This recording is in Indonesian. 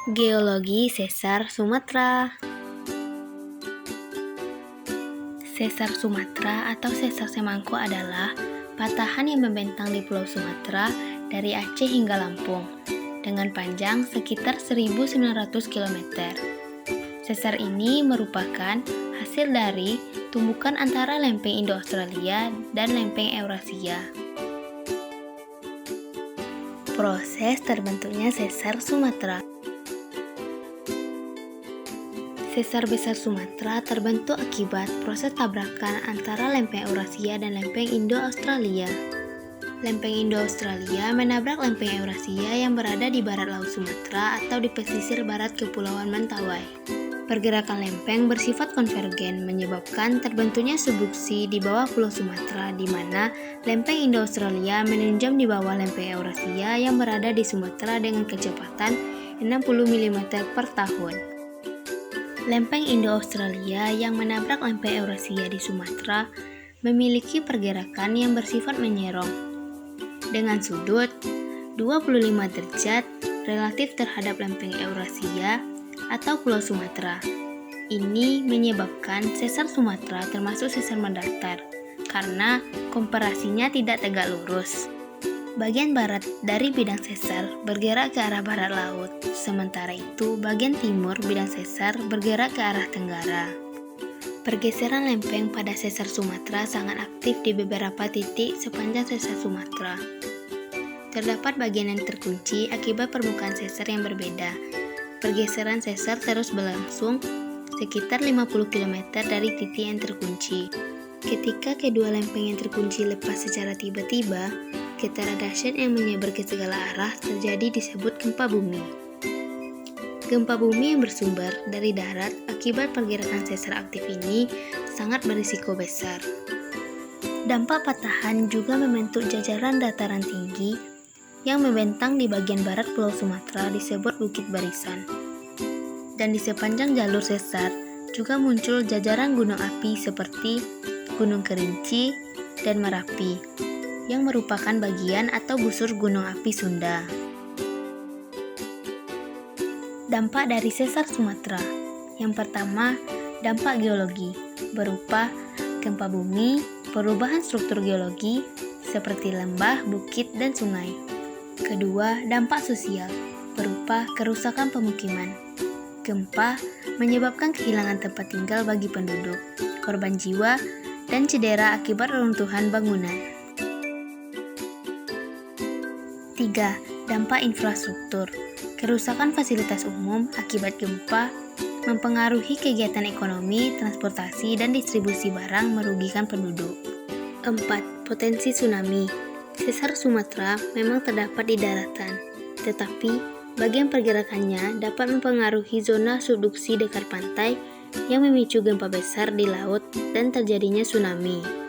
Geologi Sesar Sumatera. Sesar Sumatera atau Sesar Semangko adalah patahan yang membentang di Pulau Sumatera dari Aceh hingga Lampung dengan panjang sekitar 1.900 km. Sesar ini merupakan hasil dari tumbukan antara lempeng Indo-Australia dan lempeng Eurasia. Proses terbentuknya Sesar Sumatera. Sesar besar Sumatera terbentuk akibat proses tabrakan antara lempeng Eurasia dan lempeng Indo-Australia. Lempeng Indo-Australia menabrak lempeng Eurasia yang berada di barat Laut Sumatera atau di pesisir barat Kepulauan Mentawai. Pergerakan lempeng bersifat konvergen menyebabkan terbentuknya subduksi di bawah Pulau Sumatera di mana lempeng Indo-Australia menunjam di bawah lempeng Eurasia yang berada di Sumatera dengan kecepatan 60 mm per tahun. Lempeng Indo-Australia yang menabrak lempeng Eurasia di Sumatera memiliki pergerakan yang bersifat menyerong dengan sudut 25 derajat relatif terhadap lempeng Eurasia atau Pulau Sumatera. Ini menyebabkan Sesar Sumatera termasuk sesar mendatar karena komparasinya tidak tegak lurus. Bagian barat dari bidang sesar bergerak ke arah barat laut, sementara itu bagian timur bidang sesar bergerak ke arah tenggara. Pergeseran lempeng pada sesar Sumatera sangat aktif di beberapa titik sepanjang sesar Sumatera. Terdapat bagian yang terkunci akibat permukaan sesar yang berbeda. Pergeseran sesar terus berlangsung sekitar 50 km dari titik yang terkunci. Ketika kedua lempeng yang terkunci lepas secara tiba-tiba, getaran dahsyat yang menyebar ke segala arah terjadi disebut gempa bumi. Gempa bumi yang bersumber dari darat akibat pergerakan sesar aktif ini sangat berisiko besar. Dampak patahan juga membentuk jajaran dataran tinggi yang membentang di bagian barat Pulau Sumatera disebut Bukit Barisan. Dan di sepanjang jalur sesar juga muncul jajaran gunung api seperti Gunung Kerinci dan Merapi, yang merupakan bagian atau busur gunung api Sunda. Dampak dari Sesar Sumatera. Yang pertama, dampak geologi, berupa gempa bumi, perubahan struktur geologi, seperti lembah, bukit, dan sungai. Kedua, dampak sosial, berupa kerusakan pemukiman. Gempa menyebabkan kehilangan tempat tinggal bagi penduduk, korban jiwa, dan cedera akibat reruntuhan bangunan. 3. Dampak infrastruktur. Kerusakan fasilitas umum akibat gempa mempengaruhi kegiatan ekonomi, transportasi, dan distribusi barang merugikan penduduk. 4. Potensi tsunami. Sesar Sumatera memang terdapat di daratan, tetapi bagian pergerakannya dapat mempengaruhi zona subduksi dekat pantai yang memicu gempa besar di laut dan terjadinya tsunami.